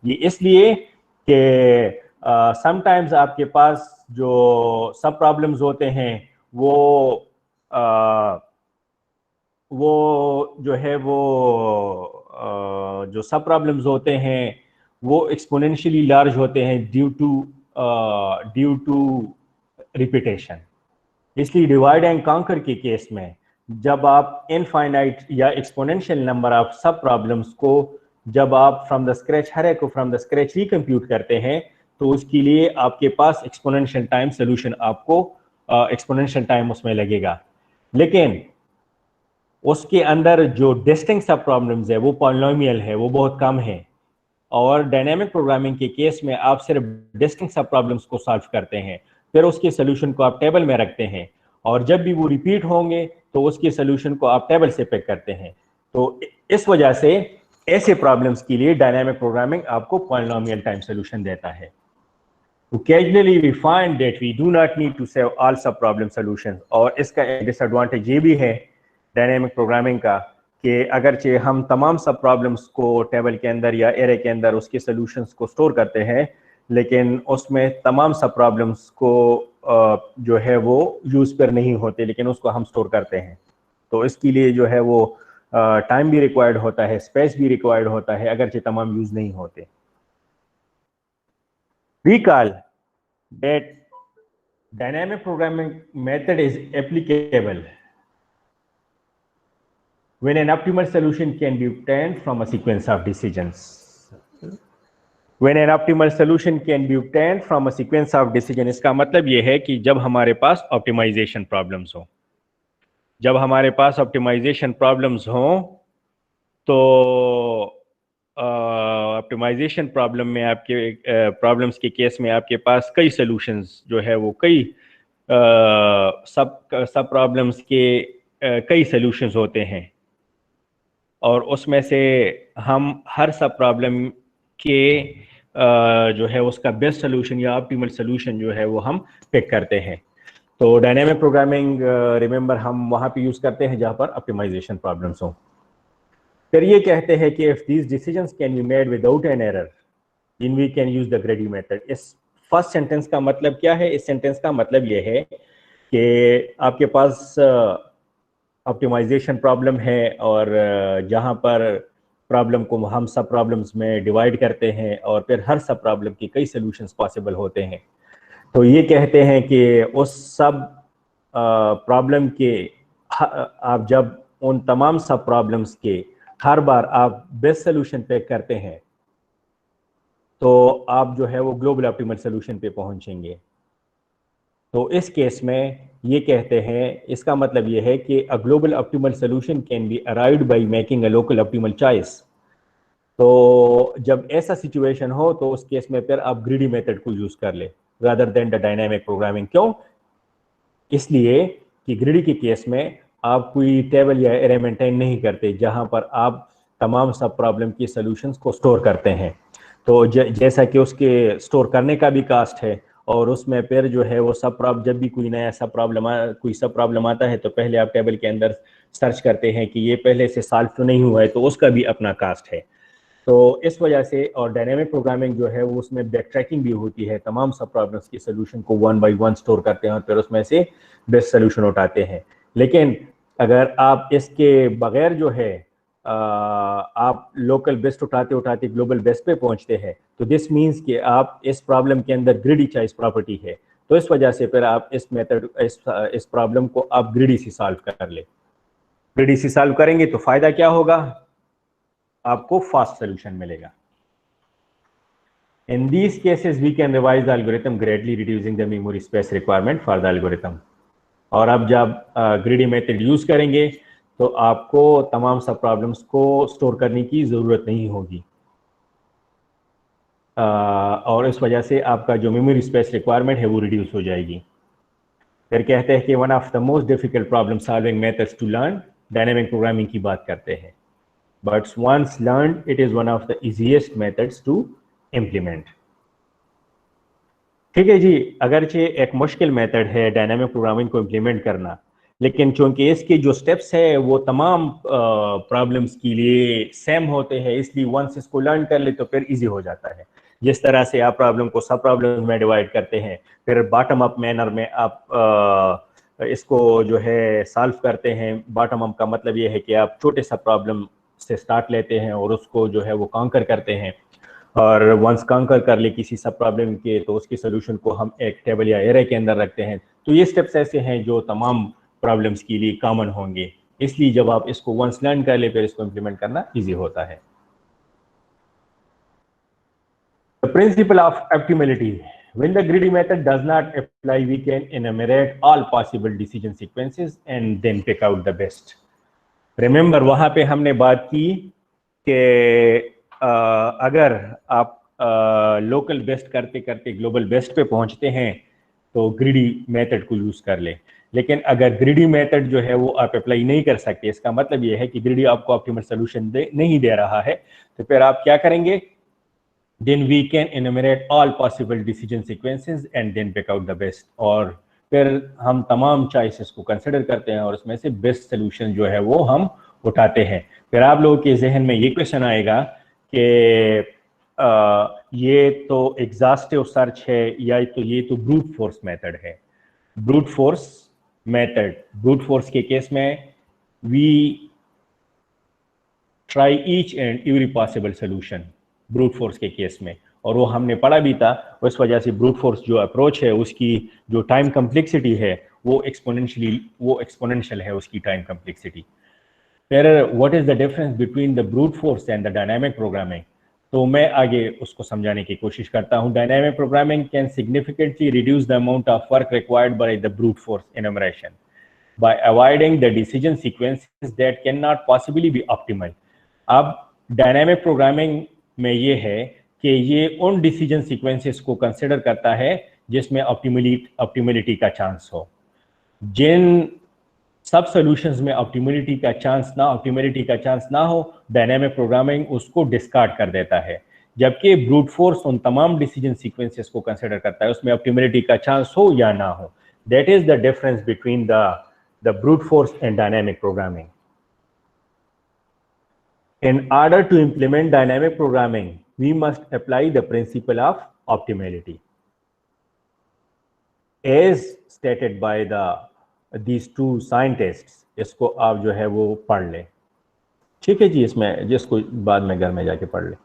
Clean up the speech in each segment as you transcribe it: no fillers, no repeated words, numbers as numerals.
ये इसलिए कि समटाइम्स आपके पास जो सब प्रॉब्लम्स होते हैं वो जो है वो जो सब प्रॉब्लम्स होते हैं वो एक्सपोनेंशियली लार्ज होते हैं ड्यू टू रिपीटेशन। इसलिए डिवाइड एंड कॉन्कर के केस में जब आप इनफाइनाइट या एक्सपोनेंशियल नंबर ऑफ सब प्रॉब्लम्स को जब आप फ्रॉम द स्क्रैच हर एक को फ्रॉम द स्क्रैच रिकम्प्यूट करते हैं तो उसके लिए आपके पास एक्सपोनेंशियल टाइम सोल्यूशन आपको एक्सपोनेंशियल टाइम उसमें लगेगा। लेकिन उसके अंदर जो डिस्टिंक्ट सब प्रॉब्लम्स है वो पॉलिनोमियल है, वो बहुत कम है। और डायनेमिक प्रोग्रामिंग के केस में आप सिर्फ डिस्टिंक्ट सब प्रॉब्लम्स को सॉल्व करते हैं, फिर उसके सोल्यूशन को आप टेबल में रखते हैं और जब भी वो रिपीट होंगे तो उसके सोल्यूशन को आप टेबल से पिक करते हैं। तो इस वजह से ऐसे प्रॉब्लम्स के लिए डायनेमिक प्रोग्रामिंग आपको पॉलिनोमियल टाइम सोल्यूशन देता है। Occasionally we find that we do not need to solve all sub problem solutions, और इसका एक डिसएडवांटेज ये भी है डायनेमिक प्रोग्रामिंग का कि अगरचे हम तमाम सब प्रॉब्लम्स को टेबल के अंदर या एरे के अंदर उसके सॉल्यूशंस को स्टोर करते हैं, लेकिन उसमें तमाम सब प्रॉब्लम्स को जो है वो यूज पर नहीं होते, लेकिन उसको हम स्टोर करते हैं। तो इसके लिए जो है वो टाइम भी रिक्वायर्ड होता है, स्पेस भी रिक्वायर्ड होता है, अगरचे तमाम यूज नहीं होते। Recall that dynamic programming method is applicable when an optimal solution can be obtained from a sequence of decisions. When an optimal solution can be obtained from a sequence of decisions, इसका मतलब ये है कि जब हमारे पास optimization problems हो, जब हमारे पास ऑप्टिमाइजेशन प्रॉब्लम्स हो तो ऑप्टिमाइजेशन प्रॉब्लम में आपके प्रॉब्लम्स के केस में आपके पास कई सॉल्यूशंस जो है वो कई सब प्रॉब्लम्स के कई सॉल्यूशंस होते हैं और उसमें से हम हर सब प्रॉब्लम के जो है उसका बेस्ट सॉल्यूशन या ऑप्टिमल सॉल्यूशन जो है वो हम पिक करते हैं। तो डायनेमिक प्रोग्रामिंग रिमेंबर हम वहाँ पे यूज़ करते हैं जहाँ पर ऑप्टिमाइजेशन प्रॉब्लम्स हो। फिर ये कहते हैं कि if these decisions can be made without an error then we can use the greedy method. इस फर्स्ट सेंटेंस का मतलब क्या है? इस सेंटेंस का मतलब ये है कि आपके पास ऑप्टिमाइजेशन प्रॉब्लम है और जहाँ पर प्रॉब्लम को हम सब प्रॉब्लम्स में डिवाइड करते हैं और फिर हर सब प्रॉब्लम के कई सॉल्यूशंस पॉसिबल होते हैं। तो ये कहते हैं कि उस सब प्रॉब्लम के आप जब उन तमाम सब प्रॉब्लम्स के हर बार आप बेस्ट सोल्यूशन पे करते हैं तो आप जो है वो ग्लोबल ऑप्टिमल सोल्यूशन पे पहुंचेंगे। तो इस केस में ये कहते हैं, इसका मतलब ये है कि a global optimal solution can be arrived by making a local optimal choice. तो जब ऐसा सिचुएशन हो तो उस केस में फिर आप ग्रीडी मेथड को यूज कर ले rather than the dynamic programming. क्यों? इसलिए कि ग्रीडी के केस में आप कोई टेबल या एरे मेंटेन नहीं करते जहां पर आप तमाम सब प्रॉब्लम की सॉल्यूशंस को स्टोर करते हैं। तो जैसा कि उसके स्टोर करने का भी कास्ट है और उसमें फिर जो है वो सब प्रॉब्लम जब भी कोई नया कोई सब प्रॉब्लम आता है तो पहले आप टेबल के अंदर सर्च करते हैं कि ये पहले से सॉल्व तो नहीं हुआ है, तो उसका भी अपना कास्ट है। तो इस वजह से और डायनेमिक प्रोग्रामिंग जो है वो उसमें बैक ट्रैकिंग भी होती है, तमाम सब प्रॉब्लम्स की सोल्यूशन को वन बाय वन स्टोर करते हैं और फिर उसमें से बेस्ट सोल्यूशन उठाते हैं। लेकिन अगर आप इसके बगैर जो है आप लोकल बेस्ट उठाते उठाते ग्लोबल बेस्ट पे पहुंचते हैं तो दिस मीन्स कि आप इस प्रॉब्लम के अंदर ग्रिडी चॉइस प्रॉपर्टी है। तो इस वजह से फिर आप इस मेथड इस प्रॉब्लम को आप ग्रिडी से सॉल्व कर ले। ग्रिडी से सॉल्व करेंगे तो फायदा क्या होगा? आपको फास्ट सोल्यूशन मिलेगा। In these cases, we can revise the algorithm greatly, reducing the memory space requirement for the algorithm. और अब जब ग्रीडी मेथड यूज करेंगे तो आपको तमाम सब प्रॉब्लम्स को स्टोर करने की जरूरत नहीं होगी और इस वजह से आपका जो मेमोरी स्पेस रिक्वायरमेंट है वो रिड्यूस हो जाएगी। फिर कहते हैं कि one of the most difficult problem solving methods to learn, dynamic programming की बात करते हैं। But once learn it is one of the easiest methods to implement. ठीक है जी, अगरचे एक मुश्किल मेथड है डायनामिक प्रोग्रामिंग को इम्प्लीमेंट करना, लेकिन चूंकि इसके जो स्टेप्स है वो तमाम प्रॉब्लम्स के लिए सेम होते हैं, इसलिए वंस इसको लर्न कर ले तो फिर इजी हो जाता है। जिस तरह से आप प्रॉब्लम को सब प्रॉब्लम में डिवाइड करते हैं, फिर बॉटम अप मैनर में आप इसको जो है सॉल्व करते हैं। बॉटम अप का मतलब ये है कि आप छोटे सा प्रॉब्लम से स्टार्ट लेते हैं और उसको जो है वो कॉन्कर करते हैं, और वंस कॉन्कर कर ले किसी सब प्रॉब्लम के तो उसकी सोल्यूशन को हम एक टेबल या एरे के अंदर रखते हैं। तो ये स्टेप्स ऐसे हैं जो तमाम प्रॉब्लम्स के लिए कॉमन होंगे, इसलिए जब आप इसको वंस लर्न कर ले फिर इसको इम्प्लीमेंट करना इजी होता है। The principle of optimality. When the greedy method does not apply, we can enumerate all possible decision sequences and then pick out the best. Remember, वहां पे हमने बात की कि अगर आप लोकल बेस्ट करते करते ग्लोबल बेस्ट पे पहुंचते हैं तो ग्रीडी मेथड को यूज कर ले। लेकिन अगर ग्रीडी मेथड जो है वो आप अप्लाई नहीं कर सकते, इसका मतलब ये है कि ग्रीडी आपको ऑप्टिमल सोल्यूशन नहीं दे रहा है, तो फिर आप क्या करेंगे? then we can enumerate all possible decision sequences and then pick out the best। और फिर हम तमाम चॉइसेस को कंसिडर करते हैं और उसमें से बेस्ट सोल्यूशन जो है वो हम उठाते हैं। फिर आप लोगों के जहन में ये क्वेश्चन आएगा कि ये तो एग्जॉस्टिव सर्च है या तो ये तो ब्रूट फोर्स मेथड है। Brute force method, brute force के केस में we try each and every possible solution brute force के केस में, और वो हमने पढ़ा भी था। उस वजह से ब्रूट फोर्स जो अप्रोच है उसकी जो टाइम कम्प्लेक्सिटी है वो एक्सपोनेंशियल है उसकी टाइम कम्प्लेक्सिटी। फिर what is the difference between the brute force and the dynamic programming, तो मैं आगे उसको समझाने की कोशिश करता हूँ। Dynamic programming can significantly reduce the amount of work required by the brute force enumeration by avoiding the decision sequences that cannot possibly be optimal। अब डायनामिक प्रोग्रामिंग में ये है कि ये उन डिसीजन सीक्वेंसेस को कंसिडर करता है जिसमें ऑप्टिमलिटी का चांस हो। जिन सब सॉल्यूशंस में ऑप्टिमलिटी का चांस ना हो, डायनामिक प्रोग्रामिंग उसको डिस्कार्ड कर देता है, जबकि ब्रूट फोर्स उन तमाम डिसीजन सीक्वेंसेस को कंसिडर करता है उसमें ऑप्टिमलिटी का चांस हो या ना हो। That is the difference between the brute force and dynamic programming। In order to implement dynamic programming, we must apply the principle of optimality as stated by these two scientists। इसको आप जो है वो पढ़ लें, ठीक है जी, इसमें जिसको बाद में घर में जाके पढ़ लें।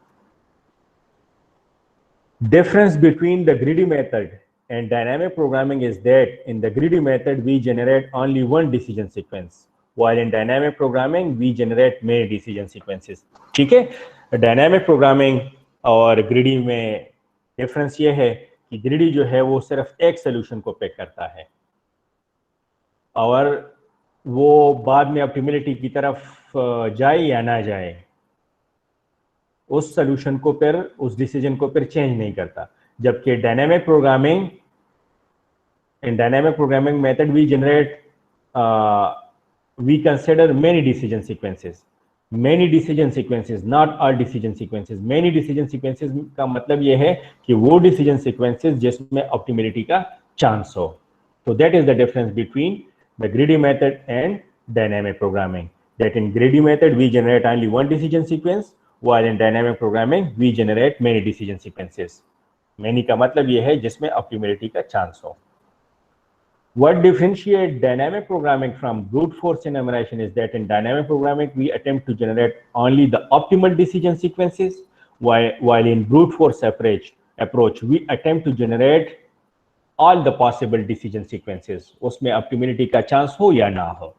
Difference between the greedy method and dynamic programming is that in the greedy method we generate only one decision sequence, while in dynamic programming we generate many decision sequences। ठीक है, डायनामिक प्रोग्रामिंग और greedy में difference ये है कि greedy जो है वो सिर्फ एक सोल्यूशन को पिक करता है और वो बाद में ऑप्टिमलिटी की तरफ जाए या ना जाए उस सोल्यूशन को फिर उस डिसीजन को फिर चेंज नहीं करता। जबकि dynamic programming, in dynamic programming method we generate we consider many decision sequences not all decision sequences। many decision sequences का मतलब ये है कि वो decision sequences जिसमें optimality का chance हो। so that is the difference between the greedy method and dynamic programming, that in greedy method we generate only one decision sequence, while in dynamic programming we generate many decision sequences। many का मतलब ये है जिसमें optimality का chance हो। What differentiates dynamic programming from brute force enumeration is that in dynamic programming we attempt to generate only the optimal decision sequences, while in brute force approach we attempt to generate all the possible decision sequences। उसमें optimality का chance हो या ना हो।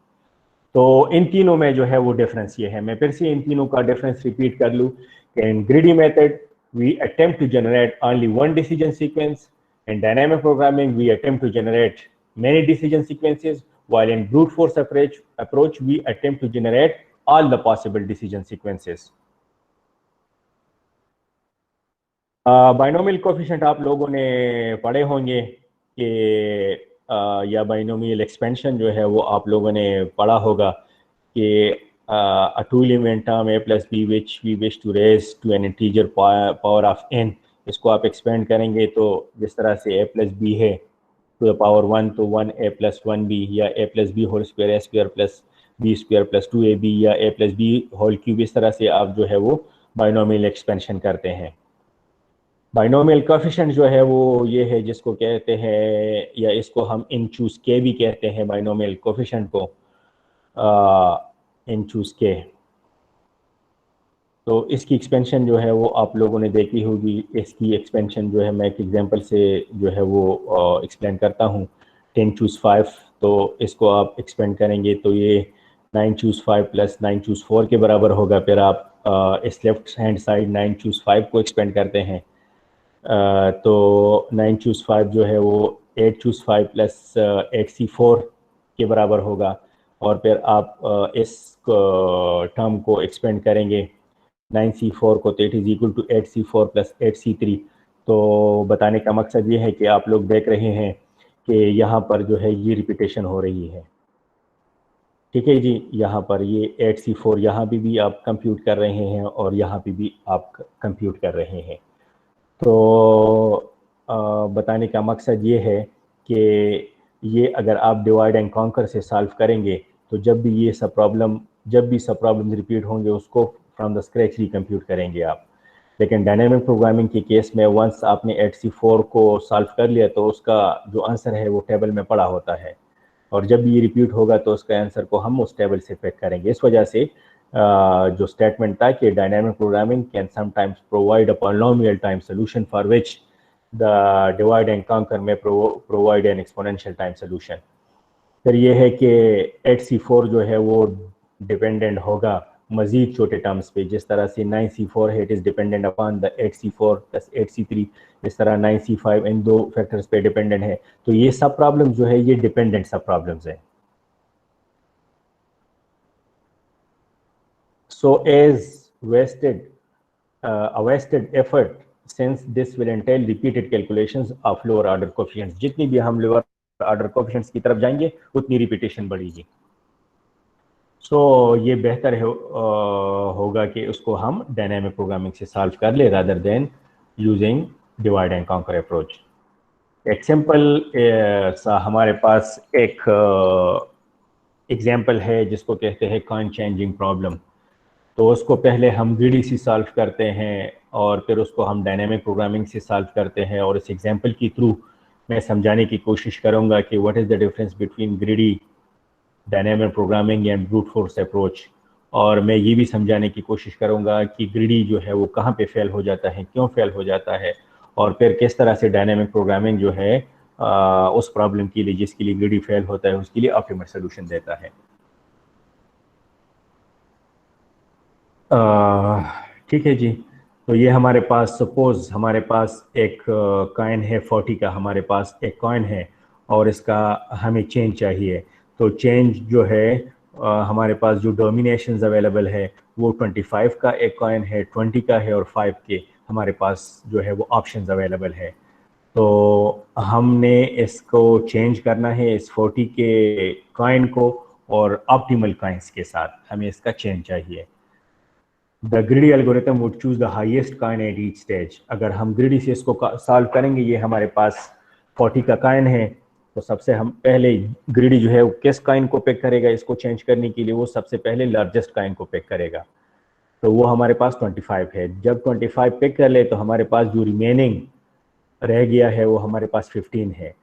तो इन तीनों में जो है वो डिफरेंस ये है। मैं फिर से इन तीनों का डिफरेंस रिपीट कर लूँ कि in greedy method we attempt to generate only one decision sequence, in dynamic programming we attempt to generate many decision sequences, while in brute force approach we attempt to generate all the possible decision sequences। Binomial coefficient आप लोगों ने पढ़े होंगे कि या binomial expansion जो है वो आप लोगों ने पढ़ा होगा कि a two element term a plus b which we wish to raise to an integer power of n, इसको आप एक्सपेंड करेंगे तो जिस तरह से a plus b है टू द पावर 1, तो 1a प्लस 1b या a plus b whole square a square plus b square plus 2ab या a plus b whole cube, इस तरह से आप जो है वो बाइनोमियल एक्सपेंशन करते हैं। बाइनोमियल कोएफिशिएंट जो है वो ये है जिसको कहते हैं, या इसको हम इन चूज के भी कहते हैं, बाइनोमियल कोएफिशिएंट को इन चूज के। तो इसकी एक्सपेंशन जो है वो आप लोगों ने देखी होगी। इसकी एक्सपेंशन जो है मैं एक एग्जांपल से जो है वो एक्सप्लेन करता हूँ। 10 चूज 5, तो इसको आप एक्सपेंड करेंगे तो ये 9 चूज 5 प्लस 9 चूज 4 के बराबर होगा। फिर आप इस लेफ्ट हैंड साइड 9 चूज 5 को एक्सपेंड करते हैं, तो 9 चूज 5 जो है वो 8 चूज 5 प्लस 8c4 के बराबर होगा। और फिर आप इस टर्म को एक्सपेंड करेंगे 9c4 को, तो it is equal to 8c4 plus 8c3। तो बताने का मकसद ये है कि आप लोग देख रहे हैं कि यहाँ पर जो है ये रिपीटेशन हो रही है। ठीक है जी, यहाँ पर ये 8c4 यहाँ पे भी आप कंप्यूट कर रहे हैं और यहाँ पे भी आप कंप्यूट कर रहे हैं। तो बताने का मकसद ये है कि ये अगर आप डिवाइड एंड कॉन्कर से सॉल्व करेंगे तो जब भी सब प्रॉब्लम रिपीट होंगे उसको फ्रॉम द स्क्रैच रिकम्प्यूट करेंगे आप। लेकिन डायनेमिक प्रोग्रामिंग के केस में वंस आपने 8c4 को सॉल्व कर लिया तो उसका जो आंसर है वो टेबल में पड़ा होता है, और जब भी ये रिपीट होगा तो उसका आंसर को हम उस टेबल से पिक करेंगे। इस वजह से जो स्टेटमेंट था कि dynamic programming can sometimes provide a polynomial time solution for which the divide and conquer में provide an exponential time solution. फिर ये है कि 8c4 जो है वो डिपेंडेंट होगा मजीद छोटे टर्म्स पे, जिस तरह से 9c4 है it is dependent upon the 8c4 plus 8c3, इस तरह 9c5 इन दो फैक्टर्स पे डिपेंडेंट है। तो ये सब प्रॉब्लम जो है ये डिपेंडेंट सब प्रॉब्लम्स है। So as a wasted effort, since this will entail repeated calculations of lower order coefficients, जितनी भी हम lower order coefficients की तरफ जाएंगे उतनी रिपीटेशन बढ़ेगी। सो ये बेहतर है होगा कि उसको हम डायनामिक प्रोग्रामिंग से सॉल्व कर ले rather than using divide and conquer approach. एक सिंपल सा हमारे पास एक एग्जांपल है जिसको कहते हैं कॉइन चेंजिंग प्रॉब्लम। तो उसको पहले हम ग्रीडी से सॉल्व करते हैं और फिर उसको हम डायनामिक प्रोग्रामिंग से सॉल्व करते हैं, और इस एग्जांपल के थ्रू मैं समझाने की कोशिश करूंगा कि what is the difference between greedy dynamic programming and brute force approach. और मैं ये भी समझाने की कोशिश करूंगा कि ग्रीडी जो है वो कहाँ पे फेल हो जाता है, क्यों फेल हो जाता है, और फिर किस तरह से डायनामिक प्रोग्रामिंग जो है उस प्रॉब्लम के लिए जिसके लिए ग्रीडी फेल होता है उसके लिए ऑप्टिमल सोल्यूशन देता है। ठीक है जी, तो ये हमारे पास सपोज हमारे पास एक कॉइन है 40 का, हमारे पास एक कॉइन है और इसका हमें चेंज चाहिए। तो चेंज जो है हमारे पास जो डोमिनेशंस अवेलेबल है वो 25 का एक कॉइन है, 20 का है और 5 के हमारे पास जो है वो ऑप्शंस अवेलेबल है। तो हमने इसको चेंज करना है इस 40 के कॉइन को, और ऑप्टिमल कॉइन्स के साथ हमें इसका चेंज चाहिए। The greedy algorithm would choose the highest coin at each stage. अगर हम ग्रिडी से इसको सॉल्व करेंगे, ये हमारे पास 40 का कॉइन है, तो सबसे हम पहले ग्रिडी जो है वो किस कॉइन को पिक करेगा इसको चेंज करने के लिए, वो सबसे पहले लार्जेस्ट कॉइन को पिक करेगा। तो वो हमारे पास 25 है। जब 25 पिक कर ले तो हमारे पास जो रिमेनिंग रह गया है वो हमारे पास 15 है।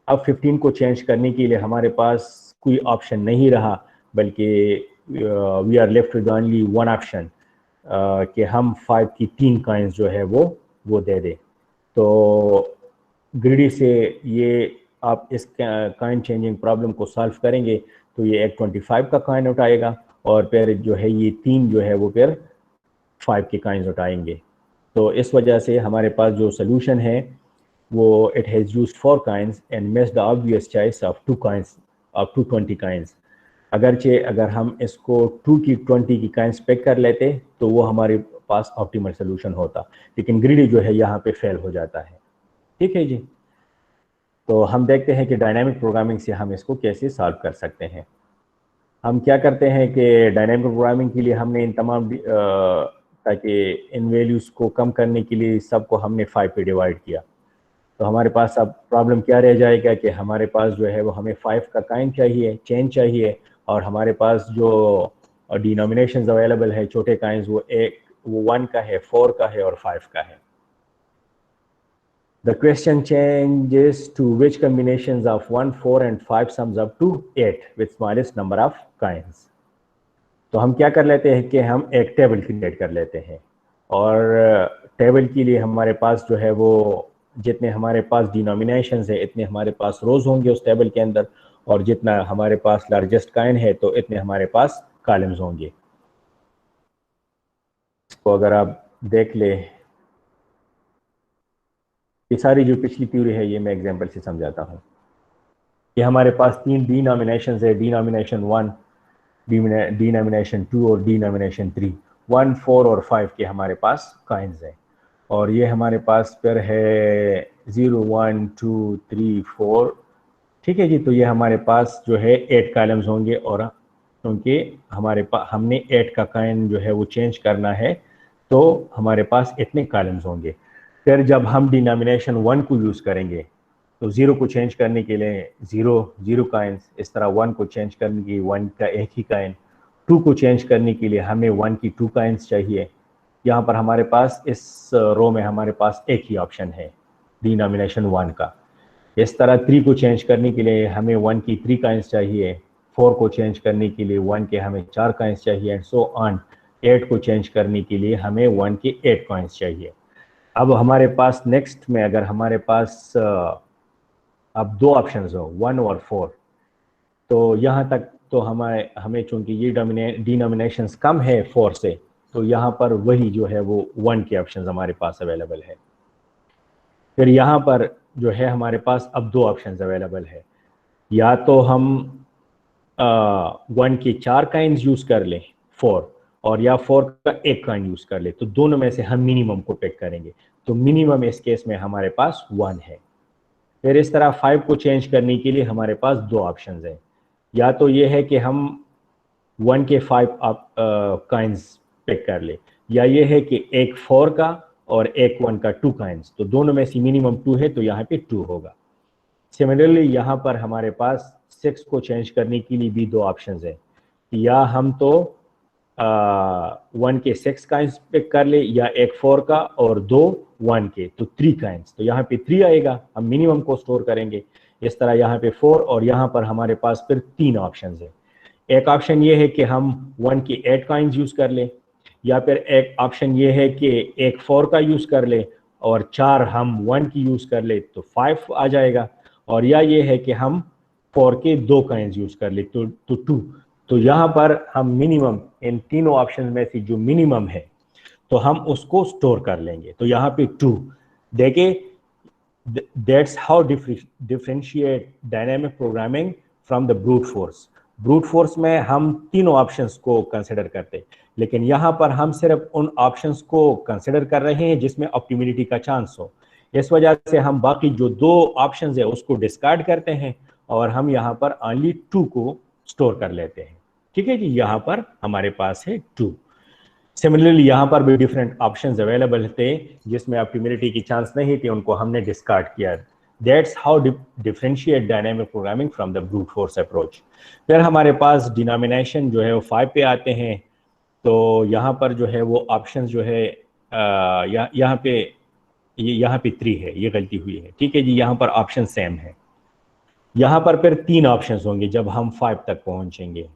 अब 15 को चेंज करने के लिए हमारे पास कोई ऑप्शन नहीं रहा, बल्कि we are left with only one option कि हम 5 की 3 कॉइन्स जो है वो दे दें। तो ग्रिडी से ये आप इस कॉइन चेंजिंग प्रॉब्लम को सॉल्व करेंगे तो ये एक 25 का कॉइन उठाएगा और फिर जो है ये 3 जो है वो फिर 5 के कॉइन्स उठाएंगे। तो इस वजह से हमारे पास जो सोल्यूशन है वो it has used 4 coins and missed the obvious choice of 2 coins of 220 coins. अगरचे अगर हम इसको 2 की 20 की कॉइन्स पिक कर लेते तो वो हमारे पास ऑप्टिमल सोल्यूशन होता, लेकिन ग्रिडी जो है यहाँ पे फेल हो जाता है। ठीक है जी, तो हम देखते हैं कि डायनामिक प्रोग्रामिंग से हम इसको कैसे सॉल्व कर सकते हैं। हम क्या करते हैं कि डायनामिक प्रोग्रामिंग के लिए हमने इन तमाम ताकि इन वैल्यूज़ को कम करने के लिए सबको हमने 5 पे डिवाइड किया। तो हमारे पास अब प्रॉब्लम क्या रह जाएगा कि हमारे पास जो है वो हमें 5 का काइन चाहिए, चेन चाहिए, और हमारे पास जो डिनोमिनेशंस अवेलेबल है छोटे काइंस वो 1 का है, 4 का है और 5 का है। The question changes to which combinations of 1, 4 and 5 sums up to 8 with smallest number of coins. तो हम क्या कर लेते हैं कि हम एक टेबल क्रिएट कर लेते हैं, और टेबल के लिए हमारे पास जो है वो जितने हमारे पास डिनोमिनेशंस है इतने हमारे पास रोज होंगे उस टेबल के अंदर, और जितना हमारे पास लार्जेस्ट काइन है तो इतने हमारे पास कॉलम्स होंगे। इसको अगर आप देख ले, ये सारी जो पिछली थ्योरी है ये मैं एग्जांपल से समझाता हूँ। ये हमारे पास 3 डिनोमिनेशंस है, डिनोमिनेशन 1, डिनोमिनेशन 2 और डिनोमिनेशन 3। 1, 4 और 5 के हमारे पास काइंस है, और ये हमारे पास फिर है 0, 1, 2, 3, 4। ठीक है जी, तो ये हमारे पास जो है 8 कॉलम्स होंगे, और क्योंकि हमारे पास हमने 8 का काइन जो है वो चेंज करना है तो हमारे पास इतने कॉलम्स होंगे। फिर जब हम डिनोमिनेशन 1 को यूज़ करेंगे तो 0 को चेंज करने के लिए 0 काइंस, इस तरह 1 को चेंज करने के लिए 1 का एक ही काइन, 2 को चेंज करने के लिए हमें 1 की 2 काइंस चाहिए। यहाँ पर हमारे पास इस रो में हमारे पास एक ही ऑप्शन है डिनोमिनेशन 1 का। इस तरह 3 को चेंज करने के लिए हमें 1 की 3 काइंस चाहिए, 4 को चेंज करने के लिए 1 के हमें 4 काइंस चाहिए, एंड सो ऑन। 8 को चेंज करने के लिए हमें 1 के 8 काइंस चाहिए। अब हमारे पास नेक्स्ट में अगर हमारे पास अब 2 ऑप्शंस हो 1 और 4, तो यहाँ तक तो हमें चूंकि ये डिनोमिनेशंस कम है 4 से, तो यहाँ पर वही जो है वो 1 के ऑप्शंस हमारे पास अवेलेबल है। फिर यहाँ पर जो है हमारे पास अब 2 ऑप्शंस अवेलेबल है, या तो हम 1 के 4 काइंस यूज कर लें 4, और या 4 का एक काइन यूज कर ले, तो दोनों में से हम मिनिमम को पिक करेंगे। तो मिनिमम इस केस में हमारे पास 1 है। फिर इस तरह 5 को चेंज करने के लिए हमारे पास 2 ऑप्शंस हैं, या तो ये है कि हम 1 के 5 काइंस पिक कर ले, या ये है कि एक 4 का और एक 1 का 2 काइंस, तो दोनों में से मिनिमम 2 है तो यहाँ पे 2 होगा। सिमिलरली यहाँ पर हमारे पास 6 को चेंज करने के लिए भी 2 ऑप्शंस हैं, या हम तो 1 के 6 काइंस पिक कर ले, या एक 4 का और 2 1 के, तो 3 काइंस, तो यहाँ पे 3 आएगा, हम मिनिमम को स्टोर करेंगे। इस तरह यहाँ पे 4, और यहाँ पर हमारे पास फिर 3 ऑप्शंस है। एक ऑप्शन ये है कि हम 1 के 8 काइंस यूज कर ले, या फिर एक ऑप्शन ये है कि एक 4 का यूज कर ले और 4 हम 1 की यूज कर ले तो 5 आ जाएगा, और या ये है कि हम 4 के 2 काइंस यूज कर ले तो 2। तो यहाँ पर हम मिनिमम इन तीनों ऑप्शन में से जो मिनिमम है तो हम उसको स्टोर कर लेंगे। तो यहाँ पे 2 देखिए, that's how differentiate dynamic programming from the brute force. Brute force में हम तीनों ऑप्शंस को कंसिडर करते, लेकिन यहाँ पर हम सिर्फ उन ऑप्शंस को कंसिडर कर रहे हैं जिसमें ऑप्टिमिलिटी का चांस हो। इस वजह से हम बाकी जो 2 ऑप्शंस है उसको डिस्कार्ड करते हैं, और हम यहाँ पर ओनली 2 को स्टोर कर लेते हैं। ठीक है जी, यहाँ पर हमारे पास है 2। सिमिलरली यहाँ पर भी डिफरेंट ऑप्शंस अवेलेबल थे जिसमें ऑप्टिमिलिटी की चांस नहीं थी, उनको हमने डिस्कार्ड किया। That's how differentiate dynamic programming from the brute force approach. फिर हमारे पास डिनोमिनेशन जो है वो 5 पे आते हैं, तो यहाँ पर जो है वो ऑप्शन जो है यहाँ पे 3 है, ये गलती हुई है। ठीक है जी, यहाँ पर ऑप्शन सेम है। यहाँ पर फिर 3 ऑप्शंस होंगे जब हम 5 तक पहुंचेंगे,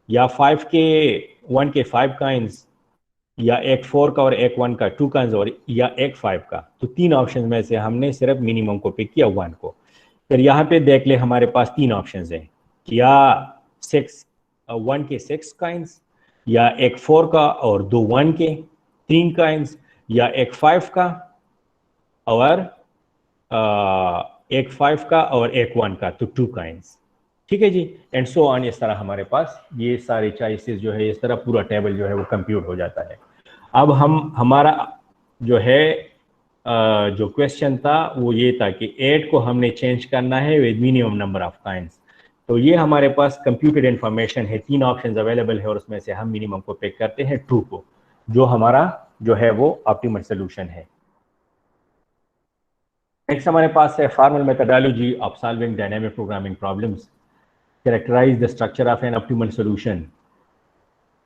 या 5 के 1 के 5 काइंस, या एक 4 का और एक 1 का 2 काइंस, और या एक 5 का। तो 3 ऑप्शन में से हमने सिर्फ मिनिमम को पिक किया 1 को। फिर यहाँ पे देख ले हमारे पास 3 ऑप्शन हैं, या 1 के 6 काइंस, या एक 4 का और 2 1 के 3 काइंस, या एक 5 का और एक 5 का और एक 1 का, तो 2 काइंस। ठीक है जी, एंड सो ऑन। इस तरह हमारे पास ये सारे चॉइसेस जो है, इस तरह पूरा टेबल जो है वो कंप्यूट हो जाता है। अब हमारा जो है जो क्वेश्चन था वो ये था कि 8 को हमने चेंज करना है with minimum number of coins. तो ये हमारे पास कंप्यूटेड इंफॉर्मेशन है, 3 ऑप्शन अवेलेबल है, और उसमें से हम मिनिमम को पिक करते हैं 2 को, जो हमारा जो है वो ऑप्टिमल सोल्यूशन है। नेक्स्ट हमारे पास है formal methodology of solving dynamic programming problems, characterize the structure of an optimal solution.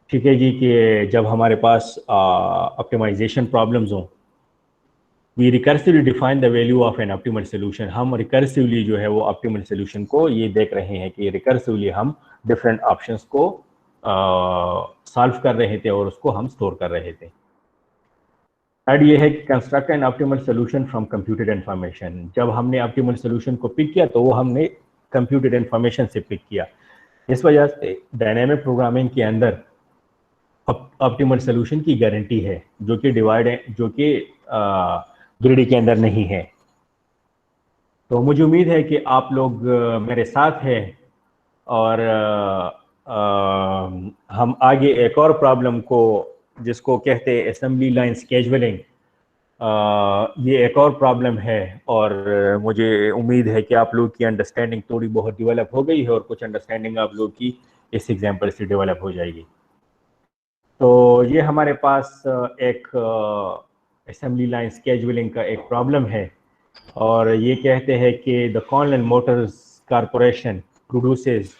ठीक है जी, कि जब हमारे पास ऑप्टिमाइजेशन प्रॉब्लम्स हों, we recursively define the value of an optimal solution. हम रिकर्सिवली जो है वो ऑप्टिमल सॉल्यूशन को ये देख रहे हैं कि रिकर्सिवली हम डिफरेंट ऑप्शंस को सॉल्व कर रहे थे और उसको हम स्टोर कर रहे थे। थर्ड ये है कि construct N optimal solution from computed information. जब हमने ऑप्टिमल सॉल्यूशन को पिक किया तो वो हमने कंप्यूटेड इन्फॉर्मेशन से पिक किया। इस वजह से डायनेमिक प्रोग्रामिंग के अंदर ऑप्टिमल सॉल्यूशन की गारंटी है, जो कि ग्रिडी के अंदर नहीं है। तो मुझे उम्मीद है कि आप लोग मेरे साथ हैं और हम आगे एक और प्रॉब्लम को, जिसको कहते हैं असेंबली लाइन स्केजुअलिंग, ये एक और प्रॉब्लम है और मुझे उम्मीद है कि आप लोग की अंडरस्टैंडिंग थोड़ी बहुत डेवलप हो गई है और कुछ अंडरस्टैंडिंग आप लोग की इस एग्जाम्पल से डेवलप हो जाएगी। तो ये हमारे पास एक असेंबली लाइन स्केजुअलिंग का एक प्रॉब्लम है और ये कहते हैं कि the Conlan Motors corporation produces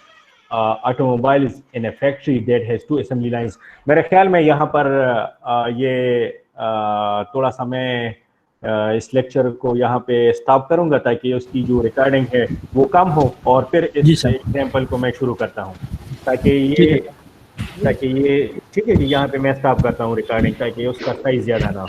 automobiles in a factory that has 2 assembly lines. मेरे ख्याल में यहाँ पर थोड़ा सा मैं इस लेक्चर को यहाँ पे स्टॉप करूँगा ताकि उसकी जो रिकॉर्डिंग है वो कम हो, और फिर इस एग्जाम्पल को मैं शुरू करता हूँ ताकि ये ठीक है जी, यहाँ पे मैं स्टॉप करता हूँ रिकॉर्डिंग ताकि उसका साइज ज़्यादा ना हो।